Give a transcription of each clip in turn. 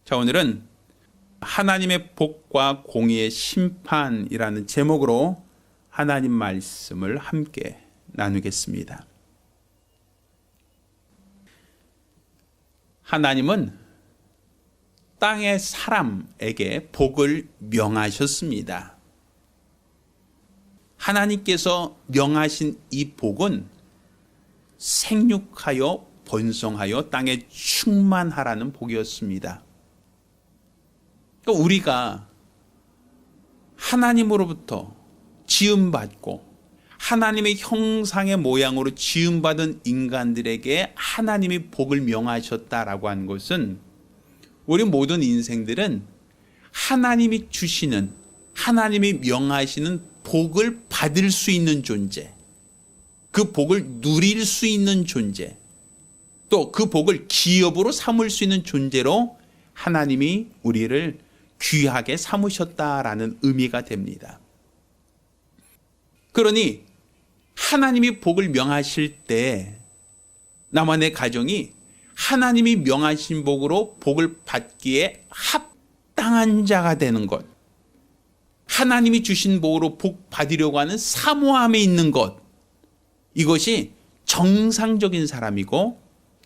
자, 오늘은 하나님의 복과 공의의 심판이라는 제목으로 하나님 말씀을 함께 나누겠습니다. 하나님은 땅의 사람에게 복을 명하셨습니다. 하나님께서 명하신 이 복은 생육하여 번성하여 땅에 충만하라는 복이었습니다. 그러니까 우리가 하나님으로부터 지음받고 하나님의 형상의 모양으로 지음받은 인간들에게 하나님이 복을 명하셨다라고 하는 것은 우리 모든 인생들은 하나님이 주시는, 하나님이 명하시는 복을 받을 수 있는 존재, 그 복을 누릴 수 있는 존재, 또 그 복을 기업으로 삼을 수 있는 존재로 하나님이 우리를 귀하게 삼으셨다라는 의미가 됩니다. 그러니 하나님이 복을 명하실 때 나와 내 가정이 하나님이 명하신 복으로 복을 받기에 합당한 자가 되는 것, 하나님이 주신 복으로 복 받으려고 하는 사모함에 있는 것, 이것이 정상적인 사람이고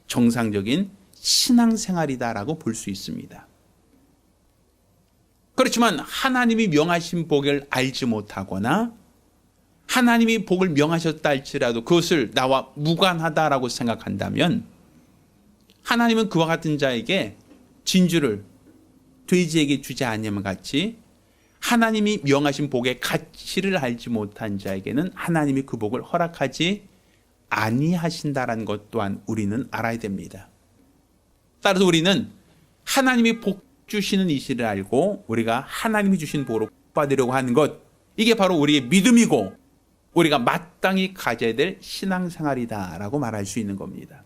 정상적인 신앙생활이다라고 볼 수 있습니다. 그렇지만 하나님이 명하신 복을 알지 못하거나 하나님이 복을 명하셨다 할지라도 그것을 나와 무관하다라고 생각한다면 하나님은 그와 같은 자에게 진주를 돼지에게 주지 않으면 같이 하나님이 명하신 복의 가치를 알지 못한 자에게는 하나님이 그 복을 허락하지 아니하신다라는 것 또한 우리는 알아야 됩니다. 따라서 우리는 하나님이 복 주시는 이시를 알고 우리가 하나님이 주신 복으로 복 받으려고 하는 것, 이게 바로 우리의 믿음이고 우리가 마땅히 가져야 될 신앙생활이다라고 말할 수 있는 겁니다.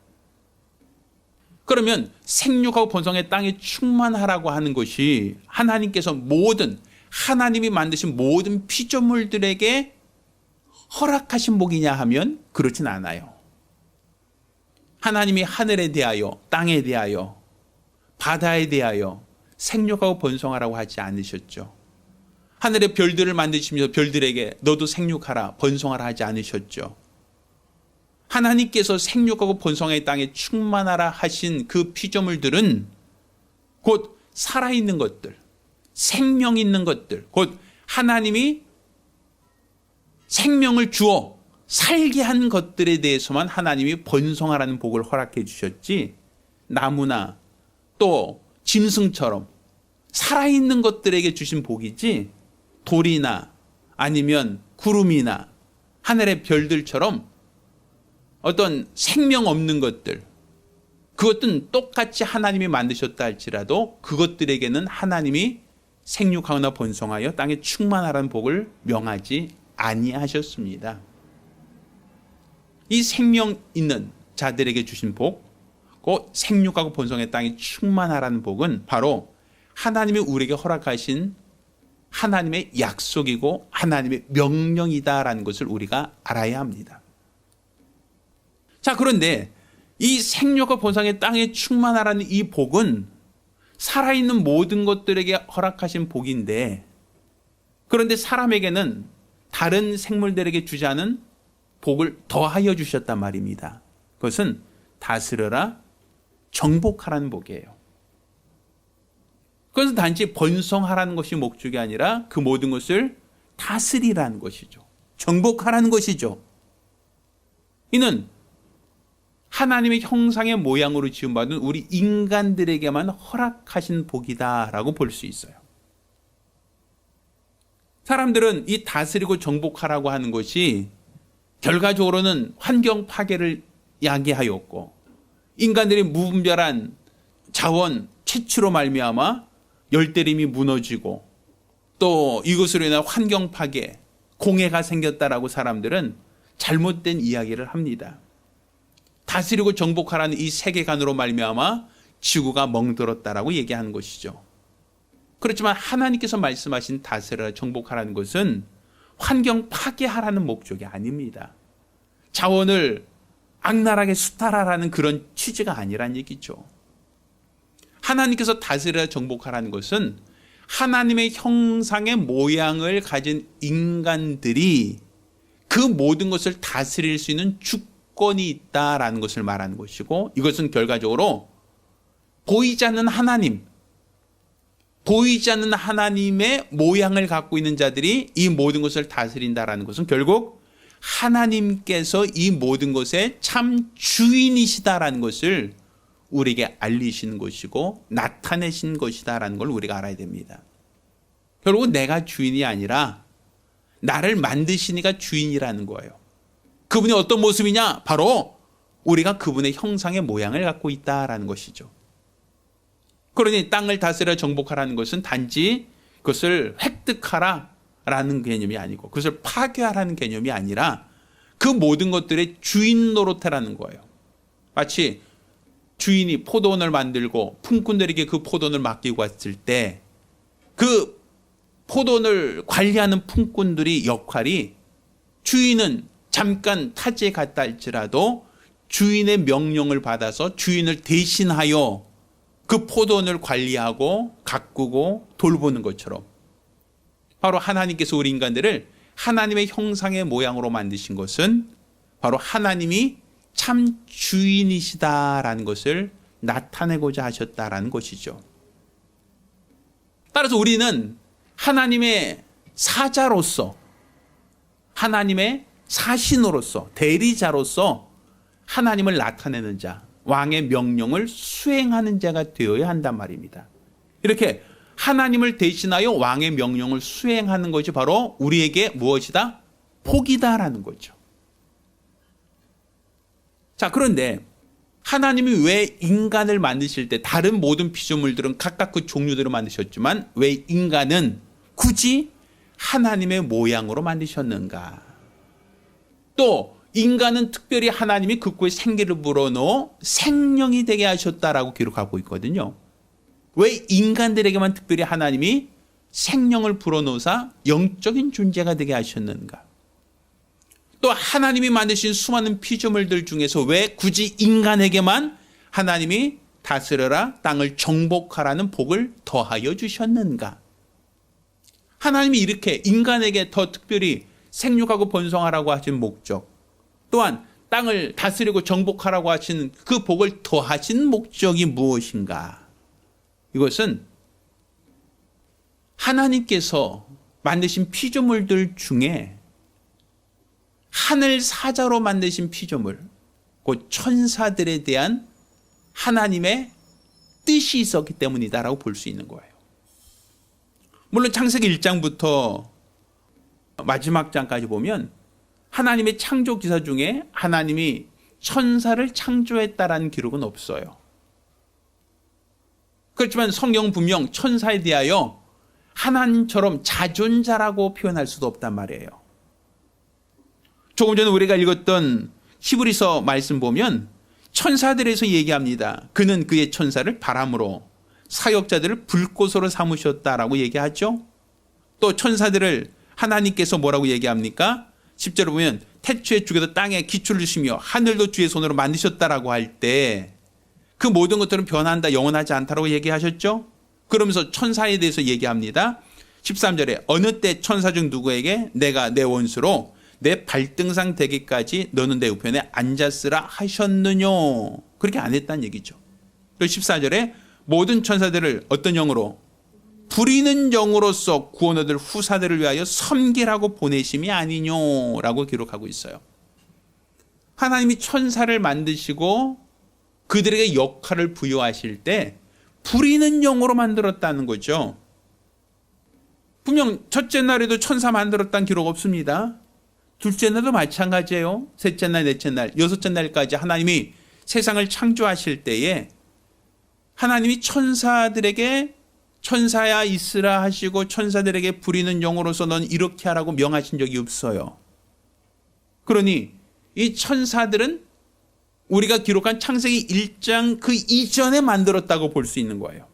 그러면 생육하고 번성의 땅에 충만하라고 하는 것이 하나님께서 모든, 하나님이 만드신 모든 피조물들에게 허락하신 복이냐 하면 그렇진 않아요. 하나님이 하늘에 대하여, 땅에 대하여, 바다에 대하여 생육하고 번성하라고 하지 않으셨죠. 하늘의 별들을 만드시면서 별들에게 너도 생육하라, 번성하라 하지 않으셨죠. 하나님께서 생육하고 번성의 땅에 충만하라 하신 그 피조물들은 곧 살아있는 것들, 생명 있는 것들, 곧 하나님이 생명을 주어 살게 한 것들에 대해서만 하나님이 번성하라는 복을 허락해 주셨지, 나무나 또 짐승처럼 살아있는 것들에게 주신 복이지 돌이나 아니면 구름이나 하늘의 별들처럼 어떤 생명 없는 것들, 그것은 똑같이 하나님이 만드셨다 할지라도 그것들에게는 하나님이 생육하거나 번성하여 땅에 충만하라는 복을 명하지 아니하셨습니다. 이 생명 있는 자들에게 주신 복, 그 생육하고 번성의 땅에 충만하라는 복은 바로 하나님이 우리에게 허락하신 하나님의 약속이고 하나님의 명령이다라는 것을 우리가 알아야 합니다. 자, 그런데 이 생육과 번성의 땅에 충만하라는 이 복은 살아있는 모든 것들에게 허락하신 복인데, 그런데 사람에게는 다른 생물들에게 주지 않은 복을 더하여 주셨단 말입니다. 그것은 다스려라, 정복하라는 복이에요. 그것은 단지 번성하라는 것이 목적이 아니라 그 모든 것을 다스리라는 것이죠. 정복하라는 것이죠. 이는 하나님의 형상의 모양으로 지음받은 우리 인간들에게만 허락하신 복이다라고 볼 수 있어요. 사람들은 이 다스리고 정복하라고 하는 것이 결과적으로는 환경 파괴를 야기하였고 인간들이 무분별한 자원 채취로 말미암아 열대림이 무너지고 또 이것으로 인한 환경 파괴, 공해가 생겼다라고 사람들은 잘못된 이야기를 합니다. 다스리고 정복하라는 이 세계관으로 말미암아 지구가 멍들었다라고 얘기하는 것이죠. 그렇지만 하나님께서 말씀하신 다스려라, 정복하라는 것은 환경 파괴하라는 목적이 아닙니다. 자원을 악랄하게 수탈하라는 그런 취지가 아니란 얘기죠. 하나님께서 다스려 정복하라는 것은 하나님의 형상의 모양을 가진 인간들이 그 모든 것을 다스릴 수 있는 주권이 있다라는 것을 말하는 것이고, 이것은 결과적으로 보이지 않는 하나님, 보이지 않는 하나님의 모양을 갖고 있는 자들이 이 모든 것을 다스린다라는 것은 결국 하나님께서 이 모든 것의 참 주인이시다라는 것을 우리에게 알리시는 것이고 나타내신 것이다라는 걸 우리가 알아야 됩니다. 결국은 내가 주인이 아니라 나를 만드신 이가 주인이라는 거예요. 그분이 어떤 모습이냐? 바로 우리가 그분의 형상의 모양을 갖고 있다라는 것이죠. 그러니 땅을 다스려 정복하라는 것은 단지 그것을 획득하라라는 개념이 아니고 그것을 파괴하라는 개념이 아니라 그 모든 것들의 주인 노릇하라는 거예요. 마치 주인이 포도원을 만들고 품꾼들에게 그 포도원을 맡기고 왔을 때 그 포도원을 관리하는 품꾼들의 역할이 주인은 잠깐 타지에 갔다 할지라도 주인의 명령을 받아서 주인을 대신하여 그 포도원을 관리하고 가꾸고 돌보는 것처럼 바로 하나님께서 우리 인간들을 하나님의 형상의 모양으로 만드신 것은 바로 하나님이 참 주인이시다라는 것을 나타내고자 하셨다라는 것이죠. 따라서 우리는 하나님의 사자로서, 하나님의 사신으로서, 대리자로서 하나님을 나타내는 자, 왕의 명령을 수행하는 자가 되어야 한단 말입니다. 이렇게 하나님을 대신하여 왕의 명령을 수행하는 것이 바로 우리에게 무엇이다? 복이다라는 거죠. 자, 그런데 하나님이 왜 인간을 만드실 때 다른 모든 피조물들은 각각 그 종류대로 만드셨지만 왜 인간은 굳이 하나님의 모양으로 만드셨는가? 또 인간은 특별히 하나님이 극구에 생기를 불어넣어 생명이 되게 하셨다라고 기록하고 있거든요. 왜 인간들에게만 특별히 하나님이 생명을 불어넣어서 영적인 존재가 되게 하셨는가? 또 하나님이 만드신 수많은 피조물들 중에서 왜 굳이 인간에게만 하나님이 다스려라 땅을 정복하라는 복을 더하여 주셨는가? 하나님이 이렇게 인간에게 더 특별히 생육하고 번성하라고 하신 목적, 또한 땅을 다스리고 정복하라고 하시는 그 복을 더하신 목적이 무엇인가? 이것은 하나님께서 만드신 피조물들 중에 하늘 사자로 만드신 피조물, 곧 천사들에 대한 하나님의 뜻이 있었기 때문이다라고 볼 수 있는 거예요. 물론 창세기 1장부터 마지막 장까지 보면 하나님의 창조 기사 중에 하나님이 천사를 창조했다라는 기록은 없어요. 그렇지만 성경은 분명 천사에 대하여 하나님처럼 자존자라고 표현할 수도 없단 말이에요. 조금 전에 우리가 읽었던 히브리서 말씀 보면 천사들에서 얘기합니다. 그는 그의 천사를 바람으로 사역자들을 불꽃으로 삼으셨다라고 얘기하죠. 또 천사들을 하나님께서 뭐라고 얘기합니까? 10절을 보면 태초에 주께서 땅에 기초를 주시며 하늘도 주의 손으로 만드셨다라고 할 때 그 모든 것들은 변한다, 영원하지 않다라고 얘기하셨죠. 그러면서 천사에 대해서 얘기합니다. 13절에 어느 때 천사 중 누구에게 내가 내 원수로 내 발등상 되기까지 너는 내 우편에 앉았으라 하셨느냐. 그렇게 안 했다는 얘기죠. 그리고 14절에 모든 천사들을 어떤 영으로? 부리는 영으로서 구원 얻을 후사들을 위하여 섬기라고 보내심이 아니뇨라고 기록하고 있어요. 하나님이 천사를 만드시고 그들에게 역할을 부여하실 때 부리는 영으로 만들었다는 거죠. 분명 첫째 날에도 천사 만들었다는 기록 없습니다. 둘째 날도 마찬가지예요. 셋째 날, 넷째 날, 여섯째 날까지 하나님이 세상을 창조하실 때에 하나님이 천사들에게 천사야 있으라 하시고 천사들에게 부리는 영으로서 넌 이렇게 하라고 명하신 적이 없어요. 그러니 이 천사들은 우리가 기록한 창세기 1장 그 이전에 만들었다고 볼 수 있는 거예요.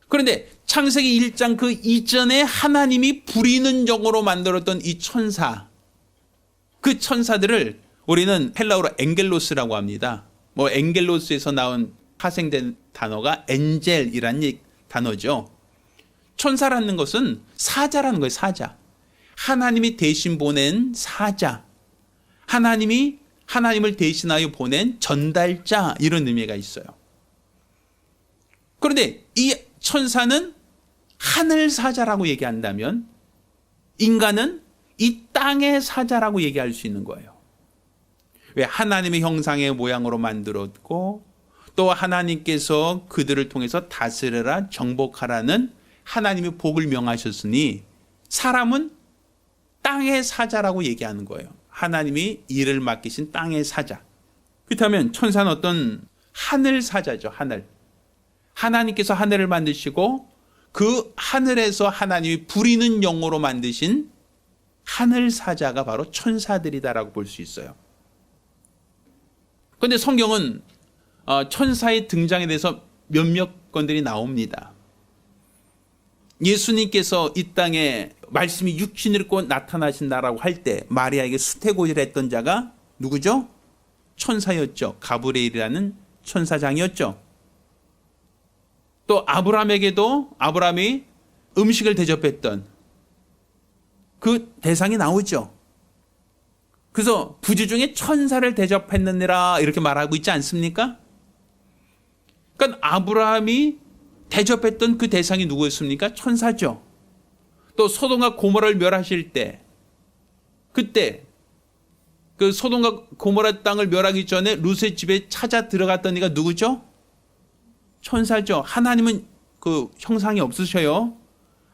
그런데 창세기 1장 그 이전에 하나님이 부리는 영으로 만들었던 이 천사, 그 천사들을 우리는 헬라어로 엥겔로스라고 합니다. 뭐 엥겔로스에서 나온 파생된 단어가 엔젤이라는 단어죠. 천사라는 것은 사자라는 거예요. 사자. 하나님이 대신 보낸 사자. 하나님이 하나님을 대신하여 보낸 전달자, 이런 의미가 있어요. 그런데 이 천사는 하늘 사자라고 얘기한다면 인간은 이 땅의 사자라고 얘기할 수 있는 거예요. 왜? 하나님의 형상의 모양으로 만들었고 또 하나님께서 그들을 통해서 다스려라 정복하라는 하나님의 복을 명하셨으니 사람은 땅의 사자라고 얘기하는 거예요. 하나님이 일을 맡기신 땅의 사자. 그렇다면 천사는 어떤 하늘 사자죠. 하늘. 하나님께서 하늘을 만드시고 그 하늘에서 하나님이 부리는 영으로 만드신 하늘 사자가 바로 천사들이다라고 볼 수 있어요. 그런데 성경은 천사의 등장에 대해서 몇몇 건들이 나옵니다. 예수님께서 이 땅에 말씀이 육신을 입고 나타나신다라고 할 때 마리아에게 수태고지를 했던 자가 누구죠? 천사였죠. 가브리엘이라는 천사장이었죠. 또 아브라함에게도 아브라함이 음식을 대접했던 그 대상이 나오죠. 그래서 부지 중에 천사를 대접했느니라 이렇게 말하고 있지 않습니까? 그러니까 아브라함이 대접했던 그 대상이 누구였습니까? 천사죠. 또 소돔과 고모라를 멸하실 때 그때 그 소돔과 고모라 땅을 멸하기 전에 룻의 집에 찾아 들어갔던 이가 누구죠? 천사죠. 하나님은 그 형상이 없으셔요.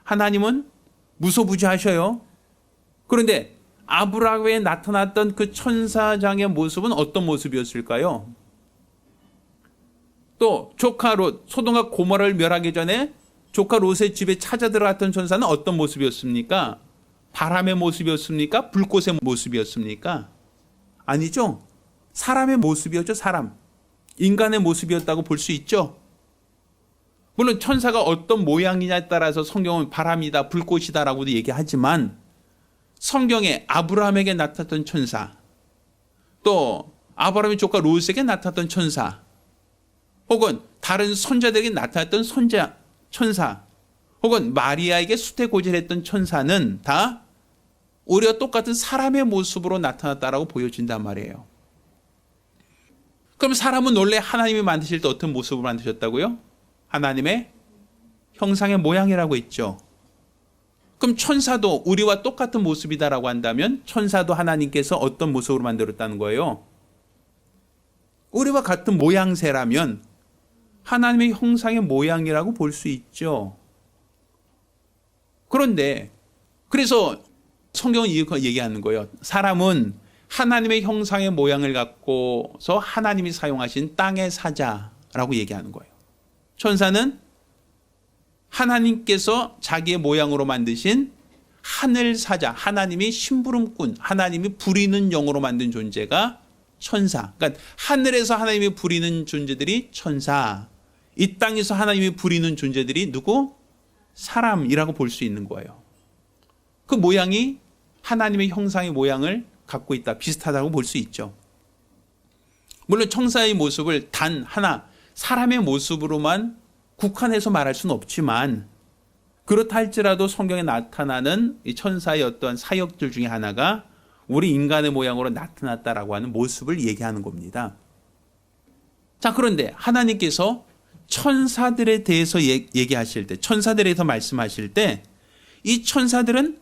하나님은 무소부지하셔요. 그런데 아브라함에 나타났던 그 천사장의 모습은 어떤 모습이었을까요? 또 조카 롯, 소돔과 고모라를 멸하기 전에 조카 롯의 집에 찾아 들어갔던 천사는 어떤 모습이었습니까? 바람의 모습이었습니까? 불꽃의 모습이었습니까? 아니죠. 사람의 모습이었죠. 사람. 인간의 모습이었다고 볼 수 있죠. 물론 천사가 어떤 모양이냐에 따라서 성경은 바람이다, 불꽃이다라고도 얘기하지만 성경에 아브라함에게 나타났던 천사, 또 아브라함의 조카 롯에게 나타났던 천사, 혹은 다른 손자들에게 나타났던 천사, 혹은 마리아에게 수태고지했던 천사는 다 우리와 똑같은 사람의 모습으로 나타났다라고 보여진단 말이에요. 그럼 사람은 원래 하나님이 만드실 때 어떤 모습으로 만드셨다고요? 하나님의 형상의 모양이라고 했죠. 그럼 천사도 우리와 똑같은 모습이다라고 한다면 천사도 하나님께서 어떤 모습으로 만들었다는 거예요? 우리와 같은 모양새라면 하나님의 형상의 모양이라고 볼 수 있죠. 그런데 그래서 성경은 이렇게 얘기하는 거예요. 사람은 하나님의 형상의 모양을 갖고서 하나님이 사용하신 땅의 사자라고 얘기하는 거예요. 천사는 하나님께서 자기의 모양으로 만드신 하늘 사자, 하나님이 심부름꾼, 하나님이 부리는 영으로 만든 존재가 천사. 그러니까 하늘에서 하나님이 부리는 존재들이 천사, 이 땅에서 하나님이 부리는 존재들이 누구? 사람이라고 볼 수 있는 거예요. 그 모양이 하나님의 형상의 모양을 갖고 있다, 비슷하다고 볼 수 있죠. 물론 천사의 모습을 단 하나 사람의 모습으로만 국한해서 말할 수는 없지만 그렇다 할지라도 성경에 나타나는 이 천사의 어떤 사역들 중에 하나가 우리 인간의 모양으로 나타났다라고 하는 모습을 얘기하는 겁니다. 자, 그런데 하나님께서 천사들에 대해서 얘기하실 때, 천사들에 대해서 말씀하실 때 이 천사들은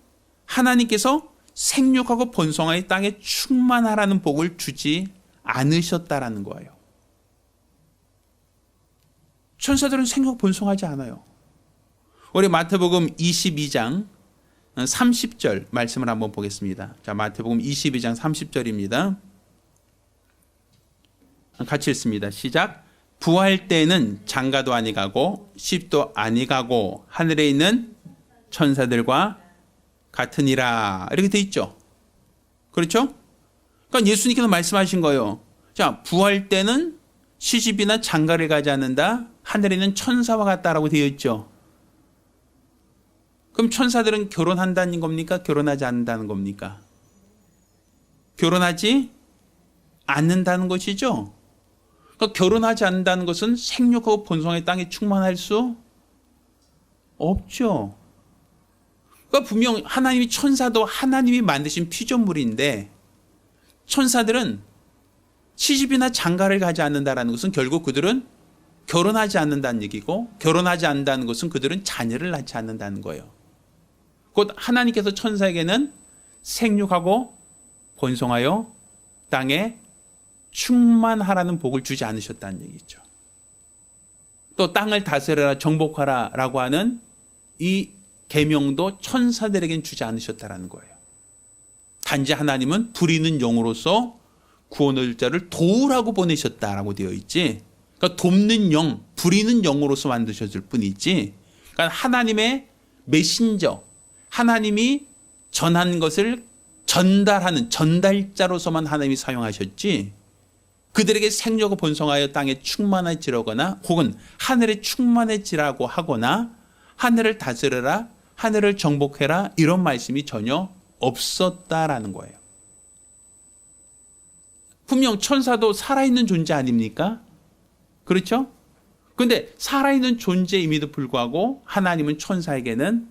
하나님께서 생육하고 번성하여 땅에 충만하라는 복을 주지 않으셨다라는 거예요. 천사들은 생육 번성하지 않아요. 우리 마태복음 22장 30절 말씀을 한번 보겠습니다. 자, 마태복음 22장 30절입니다. 같이 읽습니다. 시작. 부할 때에는 장가도 아니가고 십도 아니가고 하늘에 있는 천사들과 같으니라. 이렇게 돼 있죠. 그렇죠? 그러니까 예수님께서 말씀하신 거예요. 자, 부할 때는 시집이나 장가를 가지 않는다. 하늘에 있는 천사와 같다라고 되어 있죠. 그럼 천사들은 결혼한다는 겁니까? 결혼하지 않는다는 겁니까? 결혼하지 않는다는 것이죠. 그러니까 결혼하지 않는다는 것은 생육하고 번성의 땅에 충만할 수 없죠. 그러니까 분명 하나님이 천사도 하나님이 만드신 피조물인데 천사들은 시집이나 장가를 가지 않는다는 것은 결국 그들은 결혼하지 않는다는 얘기고 결혼하지 않는다는 것은 그들은 자녀를 낳지 않는다는 거예요. 곧 하나님께서 천사에게는 생육하고 번성하여 땅에 충만하라는 복을 주지 않으셨다는 얘기죠. 또 땅을 다스려라 정복하라 라고 하는 이 계명도 천사들에겐 주지 않으셨다는 거예요. 단지 하나님은 부리는 영으로서 구원의 자를 도우라고 보내셨다라고 되어 있지. 그러니까 돕는 영, 부리는 영으로서 만드셨을 뿐이지. 그러니까 하나님의 메신저, 하나님이 전한 것을 전달하는 전달자로서만 하나님이 사용하셨지. 그들에게 생육하고 번성하여 땅에 충만해지라거나 혹은 하늘에 충만해지라고 하거나 하늘을 다스려라, 하늘을 정복해라 이런 말씀이 전혀 없었다라는 거예요. 분명 천사도 살아있는 존재 아닙니까? 그렇죠? 그런데 살아있는 존재임에도 불구하고 하나님은 천사에게는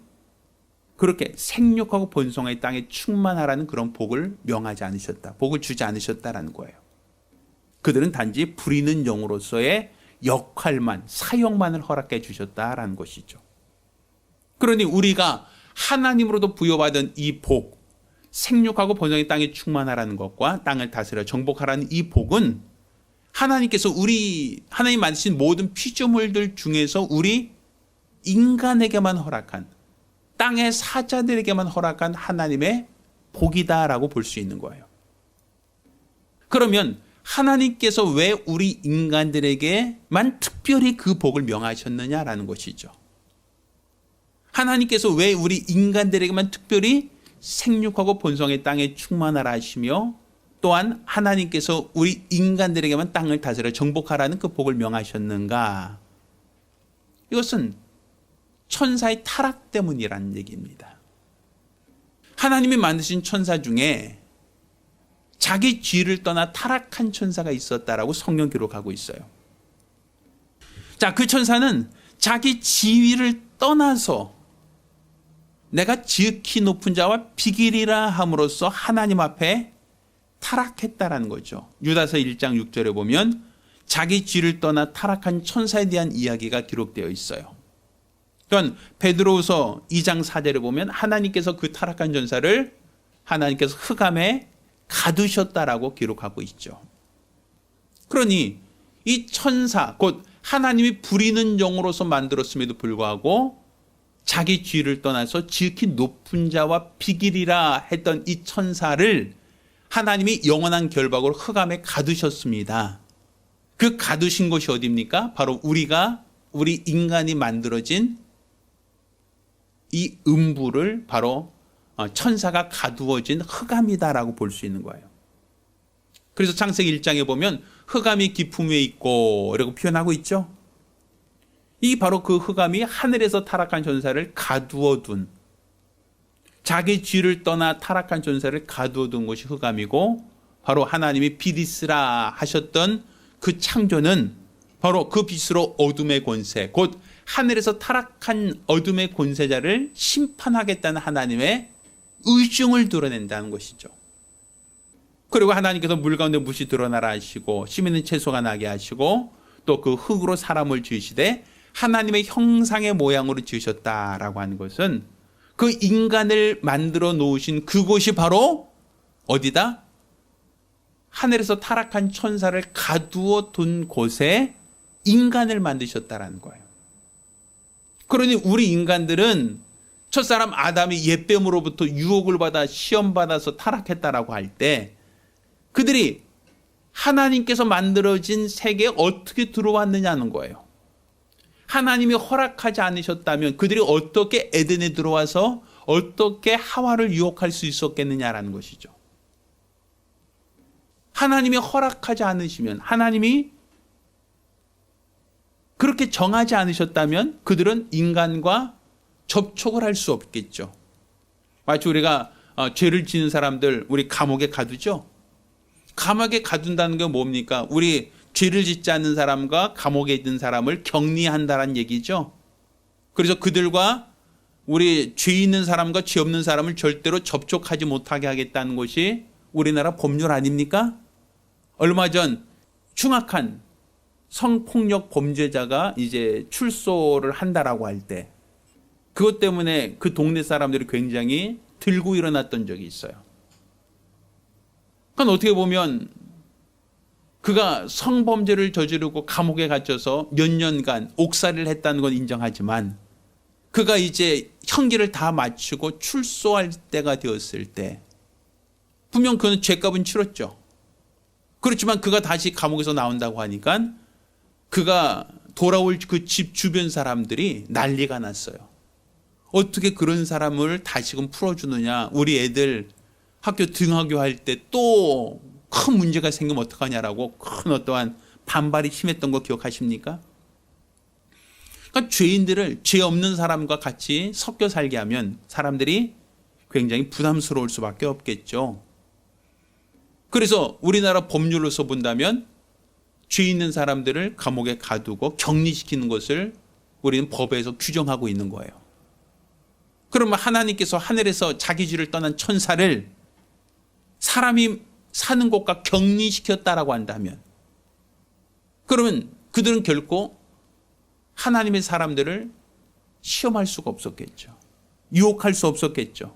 그렇게 생육하고 번성의 땅에 충만하라는 그런 복을 명하지 않으셨다. 복을 주지 않으셨다라는 거예요. 그들은 단지 부리는 영으로서의 역할만, 사역만을 허락해 주셨다라는 것이죠. 그러니 우리가 하나님으로도 부여받은 이 복, 생육하고 번성의 땅에 충만하라는 것과 땅을 다스려 정복하라는 이 복은 하나님께서 하나님 만드신 모든 피조물들 중에서 우리 인간에게만 허락한, 땅의 사자들에게만 허락한 하나님의 복이다라고 볼 수 있는 거예요. 그러면 하나님께서 왜 우리 인간들에게만 특별히 그 복을 명하셨느냐라는 것이죠. 하나님께서 왜 우리 인간들에게만 특별히 생육하고 번성의 땅에 충만하라 하시며 또한 하나님께서 우리 인간들에게만 땅을 다스려 정복하라는 그 복을 명하셨는가? 이것은 천사의 타락 때문이라는 얘기입니다. 하나님이 만드신 천사 중에 자기 죄를 떠나 타락한 천사가 있었다라고 성경 기록하고 있어요. 자, 그 천사는 자기 지위를 떠나서 내가 지극히 높은 자와 비길이라 함으로써 하나님 앞에 타락했다라는 거죠. 유다서 1장 6절에 보면 자기 죄를 떠나 타락한 천사에 대한 이야기가 기록되어 있어요. 그러니까 베드로후서 2장 4절에 보면 하나님께서 그 타락한 천사를 하나님께서 흑암에 가두셨다라고 기록하고 있죠. 그러니 이 천사, 곧 하나님이 부리는 영으로서 만들었음에도 불구하고 자기 죄를 떠나서 지극히 높은 자와 비길이라 했던 이 천사를 하나님이 영원한 결박으로 흑암에 가두셨습니다. 그 가두신 곳이 어디입니까? 바로 우리 인간이 만들어진 이 음부를 바로 천사가 가두어진 흑암이다라고 볼 수 있는 거예요. 그래서 창세기 1장에 보면 흑암이 깊음 위에 있고 라고 표현하고 있죠. 이 바로 그 흑암이 하늘에서 타락한 천사를 가두어둔, 자기 죄를 떠나 타락한 천사를 가두어둔 것이 흑암이고 바로 하나님이 빛 있으라 하셨던 그 창조는 바로 그 빛으로 어둠의 권세, 곧 하늘에서 타락한 어둠의 권세자를 심판하겠다는 하나님의 의중을 드러낸다는 것이죠. 그리고 하나님께서 물 가운데 무시 드러나라 하시고 씨 있는 채소가 나게 하시고 또 그 흙으로 사람을 지으시되 하나님의 형상의 모양으로 지으셨다라고 하는 것은 그 인간을 만들어 놓으신 그곳이 바로 어디다? 하늘에서 타락한 천사를 가두어 둔 곳에 인간을 만드셨다라는 거예요. 그러니 우리 인간들은 첫사람 아담이 옛뱀으로부터 유혹을 받아 시험받아서 타락했다라고 할 때 그들이 하나님께서 만들어진 세계에 어떻게 들어왔느냐는 거예요. 하나님이 허락하지 않으셨다면 그들이 어떻게 에덴에 들어와서 어떻게 하와를 유혹할 수 있었겠느냐라는 것이죠. 하나님이 허락하지 않으시면, 하나님이 그렇게 정하지 않으셨다면 그들은 인간과 접촉을 할 수 없겠죠. 마치 우리가 죄를 지는 사람들 우리 감옥에 가두죠. 감옥에 가둔다는 게 뭡니까? 우리 죄를 짓지 않는 사람과 감옥에 있는 사람을 격리한다는 얘기죠. 그래서 그들과 우리 죄 있는 사람과 죄 없는 사람을 절대로 접촉하지 못하게 하겠다는 것이 우리나라 법률 아닙니까? 얼마 전 흉악한 성폭력 범죄자가 이제 출소를 한다라고 할 때 그것 때문에 그 동네 사람들이 굉장히 들고 일어났던 적이 있어요. 그건 어떻게 보면 그가 성범죄를 저지르고 감옥에 갇혀서 몇 년간 옥살이를 했다는 건 인정하지만 그가 이제 형기를 다 마치고 출소할 때가 되었을 때 분명 그는 죄값은 치렀죠. 그렇지만 그가 다시 감옥에서 나온다고 하니까 그가 돌아올 그 집 주변 사람들이 난리가 났어요. 어떻게 그런 사람을 다시금 풀어주느냐. 우리 애들 학교 등하교할 때 또 큰 문제가 생기면 어떡하냐라고 큰 어떠한 반발이 심했던 거 기억하십니까? 그러니까 죄인들을 죄 없는 사람과 같이 섞여 살게 하면 사람들이 굉장히 부담스러울 수밖에 없겠죠. 그래서 우리나라 법률로서 본다면 죄 있는 사람들을 감옥에 가두고 격리시키는 것을 우리는 법에서 규정하고 있는 거예요. 그러면 하나님께서 하늘에서 자기 죄를 떠난 천사를 사람이 사는 곳과 격리시켰다라고 한다면 그러면 그들은 결코 하나님의 사람들을 시험할 수가 없었겠죠. 유혹할 수 없었겠죠.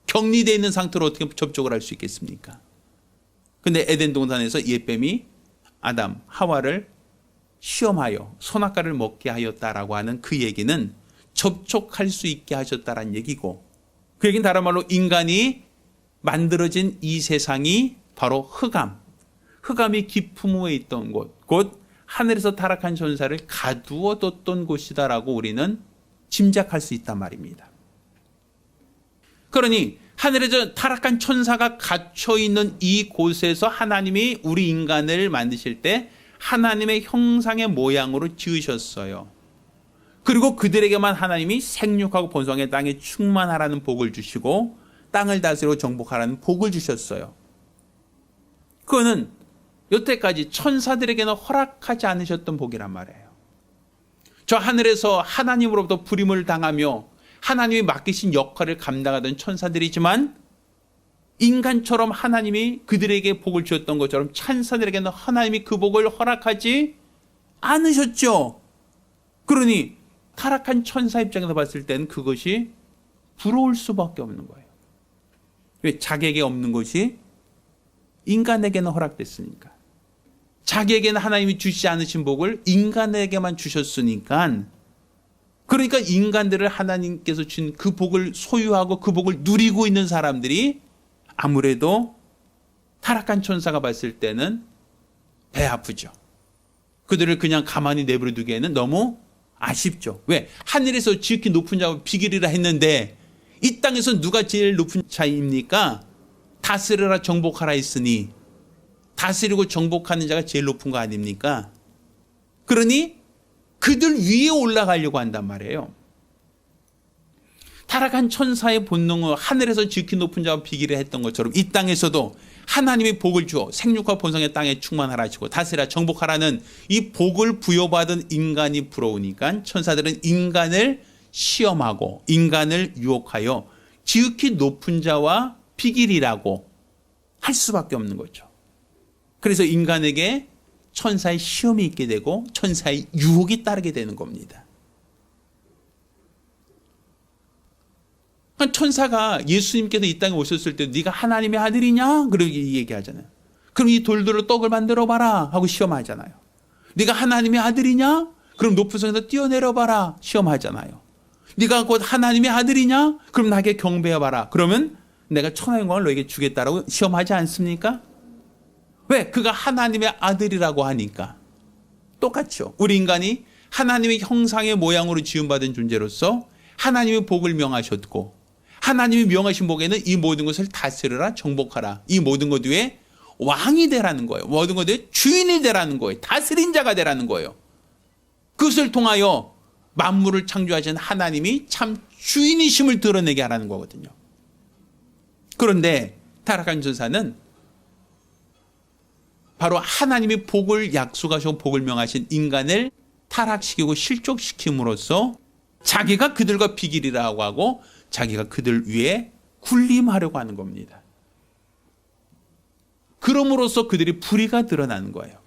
격리되어 있는 상태로 어떻게 접촉을 할 수 있겠습니까? 근데 에덴 동산에서 옛뱀이 아담, 하와를 시험하여 선악과를 먹게 하였다라고 하는 그 얘기는 접촉할 수 있게 하셨다라는 얘기고 그 얘기는 다른 말로 인간이 만들어진 이 세상이 바로 흑암이 깊음에 있던 곳, 곧 하늘에서 타락한 천사를 가두어뒀던 곳이다라고 우리는 짐작할 수 있단 말입니다. 그러니 하늘에서 타락한 천사가 갇혀있는 이 곳에서 하나님이 우리 인간을 만드실 때 하나님의 형상의 모양으로 지으셨어요. 그리고 그들에게만 하나님이 생육하고 번성의 땅에 충만하라는 복을 주시고 땅을 다스리고 정복하라는 복을 주셨어요. 그거는 여태까지 천사들에게는 허락하지 않으셨던 복이란 말이에요. 저 하늘에서 하나님으로부터 부림을 당하며 하나님이 맡기신 역할을 감당하던 천사들이지만 인간처럼 하나님이 그들에게 복을 주었던 것처럼 천사들에게는 하나님이 그 복을 허락하지 않으셨죠. 그러니 타락한 천사 입장에서 봤을 때는 그것이 부러울 수밖에 없는 거예요. 왜? 자기에게 없는 것이 인간에게는 허락됐으니까. 자기에게는 하나님이 주시지 않으신 복을 인간에게만 주셨으니까 그러니까 인간들을 하나님께서 준 그 복을 소유하고 그 복을 누리고 있는 사람들이 아무래도 타락한 천사가 봤을 때는 배 아프죠. 그들을 그냥 가만히 내버려 두기에는 너무 아쉽죠. 왜? 하늘에서 지극히 높은 자와 비기리라 했는데 이 땅에서 누가 제일 높은 자입니까? 다스려라 정복하라 했으니 다스리고 정복하는 자가 제일 높은 거 아닙니까? 그러니 그들 위에 올라가려고 한단 말이에요. 타락한 천사의 본능은 하늘에서 지극히 높은 자와 비기를 했던 것처럼 이 땅에서도 하나님이 복을 주어 생육과 번성의 땅에 충만하라 하시고 다스리라 정복하라는 이 복을 부여받은 인간이 부러우니까 천사들은 인간을 시험하고 인간을 유혹하여 지극히 높은 자와 비길이라고 할 수밖에 없는 거죠. 그래서 인간에게 천사의 시험이 있게 되고 천사의 유혹이 따르게 되는 겁니다. 천사가 예수님께서 이 땅에 오셨을 때 네가 하나님의 아들이냐? 그렇게 얘기하잖아요. 그럼 이 돌들로 떡을 만들어 봐라 하고 시험하잖아요. 네가 하나님의 아들이냐? 그럼 높은 성에서 뛰어내려 봐라 시험하잖아요. 네가 곧 하나님의 아들이냐? 그럼 나에게 경배해 봐라. 그러면 내가 천하의 영광을 너에게 주겠다라고 시험하지 않습니까? 왜? 그가 하나님의 아들이라고 하니까. 똑같죠. 우리 인간이 하나님의 형상의 모양으로 지음받은 존재로서 하나님의 복을 명하셨고 하나님이 명하신 복에는 이 모든 것을 다스려라 정복하라. 이 모든 것 위에 왕이 되라는 거예요. 모든 것 위에 주인이 되라는 거예요. 다스린 자가 되라는 거예요. 그것을 통하여 만물을 창조하신 하나님이 참 주인이심을 드러내게 하라는 거거든요. 그런데 타락한 천사는 바로 하나님이 복을 약속하시고 복을 명하신 인간을 타락시키고 실족시킴으로써 자기가 그들과 비길이라고 하고 자기가 그들 위에 군림하려고 하는 겁니다. 그럼으로써 그들이 불의가 드러나는 거예요.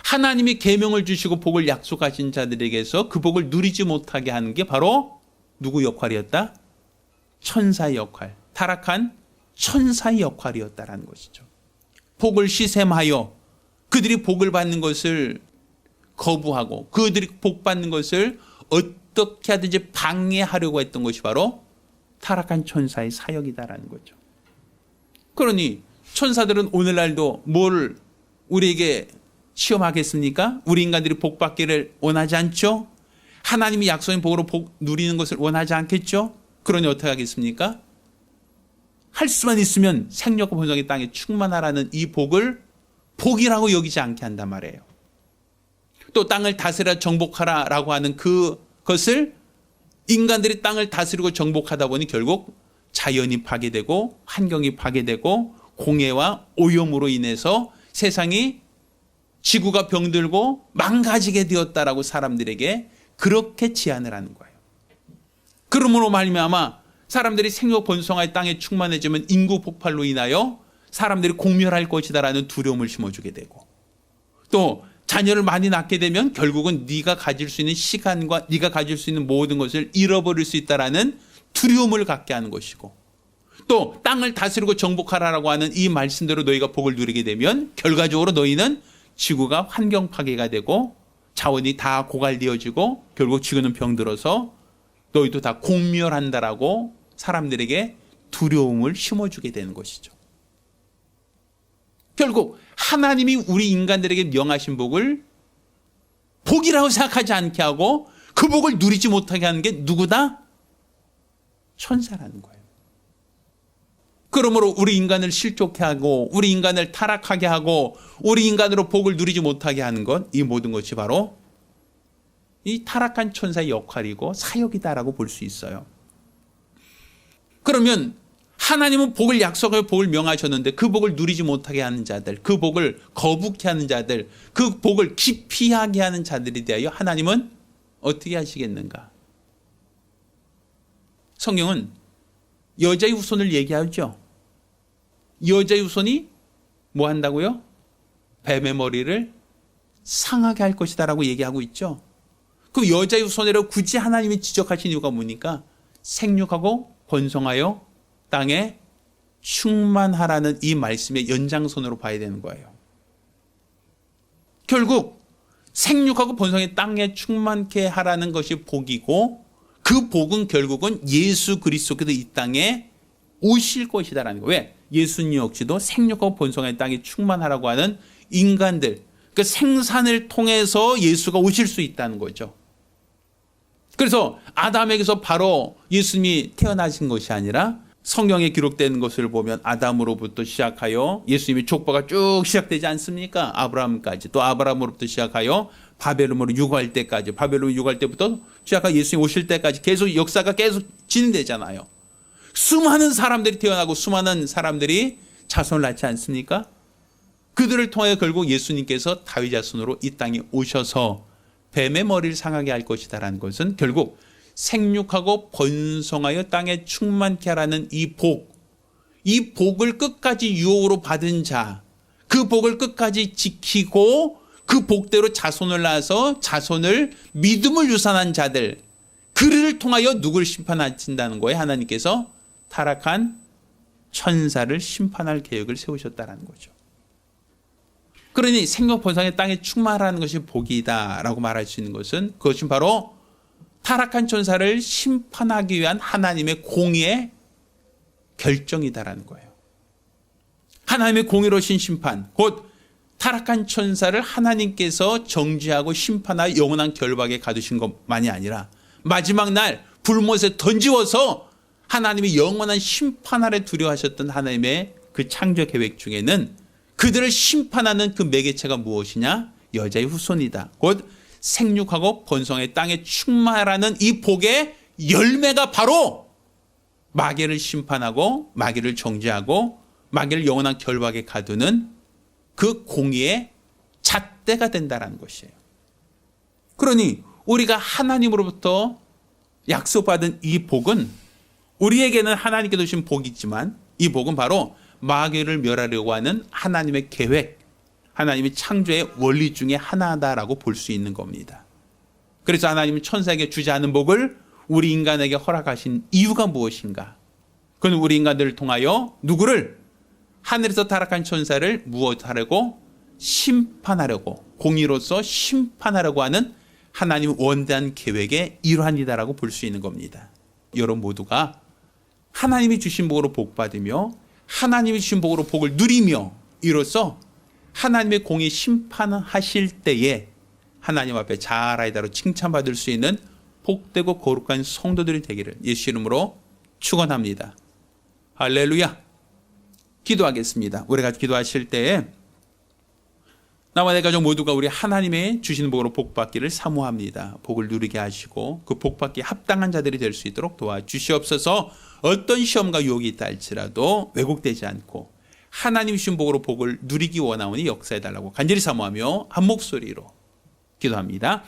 하나님이 계명을 주시고 복을 약속하신 자들에게서 그 복을 누리지 못하게 하는 게 바로 누구 역할이었다? 천사의 역할, 타락한 천사의 역할이었다라는 것이죠. 복을 시샘하여 그들이 복을 받는 것을 거부하고 그들이 복 받는 것을 어떻게 하든지 방해하려고 했던 것이 바로 타락한 천사의 사역이다라는 거죠. 그러니 천사들은 오늘날도 뭘 우리에게 시험하겠습니까? 우리 인간들이 복 받기를 원하지 않죠? 하나님이 약속한 복으로 복 누리는 것을 원하지 않겠죠? 그러니 어떻게 하겠습니까? 할 수만 있으면 생력과 번성의 땅에 충만하라는 이 복을 복이라고 여기지 않게 한단 말이에요. 또 땅을 다스려 정복하라라고 하는 그것을 인간들이 땅을 다스리고 정복하다 보니 결국 자연이 파괴되고 환경이 파괴되고 공해와 오염으로 인해서 세상이 지구가 병들고 망가지게 되었다라고 사람들에게 그렇게 제안을 하는 거예요. 그러므로 말미암아 사람들이 생육 번성할 땅에 충만해지면 인구 폭발로 인하여 사람들이 공멸할 것이다라는 두려움을 심어주게 되고 또 자녀를 많이 낳게 되면 결국은 네가 가질 수 있는 시간과 네가 가질 수 있는 모든 것을 잃어버릴 수 있다라는 두려움을 갖게 하는 것이고 또 땅을 다스리고 정복하라라고 하는 이 말씀대로 너희가 복을 누리게 되면 결과적으로 너희는 지구가 환경 파괴가 되고 자원이 다 고갈되어지고 결국 지구는 병들어서 너희도 다 공멸한다라고 사람들에게 두려움을 심어주게 되는 것이죠. 결국 하나님이 우리 인간들에게 명하신 복을 복이라고 생각하지 않게 하고 그 복을 누리지 못하게 하는 게 누구다? 천사라는 거예요. 그러므로 우리 인간을 실족해 하고 우리 인간을 타락하게 하고 우리 인간으로 복을 누리지 못하게 하는 것, 이 모든 것이 바로 이 타락한 천사의 역할이고 사역이다라고 볼 수 있어요. 그러면 하나님은 복을 약속하여 복을 명하셨는데 그 복을 누리지 못하게 하는 자들, 그 복을 거북해 하는 자들, 그 복을 기피하게 하는 자들에 대하여 하나님은 어떻게 하시겠는가? 성경은 여자의 후손을 얘기하죠. 여자의 후손이 뭐 한다고요? 뱀의 머리를 상하게 할 것이다라고 얘기하고 있죠. 그 여자의 후손이라고 굳이 하나님이 지적하신 이유가 뭡니까? 생육하고 번성하여 땅에 충만하라는 이 말씀의 연장선으로 봐야 되는 거예요. 결국 생육하고 번성의 땅에 충만케 하라는 것이 복이고 그 복은 결국은 예수 그리스도께서 이 땅에 오실 것이다라는 거예요. 왜? 예수님 역시도 생육하고 번성의 땅에 충만하라고 하는 인간들, 그 생산을 통해서 예수가 오실 수 있다는 거죠. 그래서 아담에게서 바로 예수님이 태어나신 것이 아니라 성경에 기록되는 것을 보면 아담으로부터 시작하여 예수님의 족보가 쭉 시작되지 않습니까? 아브라함까지, 또 아브라함으로부터 시작하여 바벨론으로 유고할 때까지, 바벨론 유고할 때부터 시작하여 예수님 오실 때까지 계속 역사가 계속 진행되잖아요. 수많은 사람들이 태어나고 수많은 사람들이 자손을 낳지 않습니까? 그들을 통해 결국 예수님께서 다윗 자손으로 이 땅에 오셔서 뱀의 머리를 상하게 할 것이다라는 것은 결국 생육하고 번성하여 땅에 충만케 하라는 이 복을 끝까지 유혹으로 받은 자, 그 복을 끝까지 지키고 그 복대로 자손을 낳아서 자손을 믿음을 유산한 자들, 그를 통하여 누구를 심판하신다는 거예요? 하나님께서 타락한 천사를 심판할 계획을 세우셨다는 거죠. 그러니 생육 번성의 땅에 충만하는 것이 복이다라고 말할 수 있는 것은 그것이 바로 타락한 천사를 심판하기 위한 하나님의 공의의 결정이다라는 거예요. 하나님의 공의로우신 심판, 곧 타락한 천사를 하나님께서 정죄하고 심판하여 영원한 결박에 가두신 것만이 아니라 마지막 날 불못에 던지워서 하나님이 영원한 심판 아래 두려워하셨던 하나님의 그 창조 계획 중에는 그들을 심판하는 그 매개체가 무엇이냐? 여자의 후손이다. 곧 생육하고 번성의 땅에 충만하라는 이 복의 열매가 바로 마귀를 심판하고 마귀를 정죄하고 마귀를 영원한 결박에 가두는 그 공의의 잣대가 된다는 것이에요. 그러니 우리가 하나님으로부터 약속받은 이 복은 우리에게는 하나님께서 주신 복이지만 이 복은 바로 마귀를 멸하려고 하는 하나님의 계획, 하나님의 창조의 원리 중에 하나다라고 볼 수 있는 겁니다. 그래서 하나님은 천사에게 주지 않은 복을 우리 인간에게 허락하신 이유가 무엇인가? 그건 우리 인간들을 통하여 누구를? 하늘에서 타락한 천사를 무엇하려고? 심판하려고, 공의로서 심판하려고 하는 하나님의 원대한 계획의 일환이다라고 볼 수 있는 겁니다. 여러분 모두가 하나님이 주신 복으로 복받으며 하나님이 주신 복으로 복을 누리며 이로써 하나님의 공의 심판하실 때에 하나님 앞에 잘하이다로 칭찬받을 수 있는 복되고 거룩한 성도들이 되기를 예수 이름으로 축원합니다. 할렐루야. 기도하겠습니다. 우리가 기도하실 때에 나와 내 가족 모두가 우리 하나님의 주시는 복으로 복받기를 사모합니다. 복을 누리게 하시고 그 복받기에 합당한 자들이 될 수 있도록 도와주시옵소서. 어떤 시험과 유혹이 있다 할지라도 왜곡되지 않고 하나님이 주신 복으로 복을 누리기 원하오니 역사해달라고 간절히 사모하며 한 목소리로 기도합니다.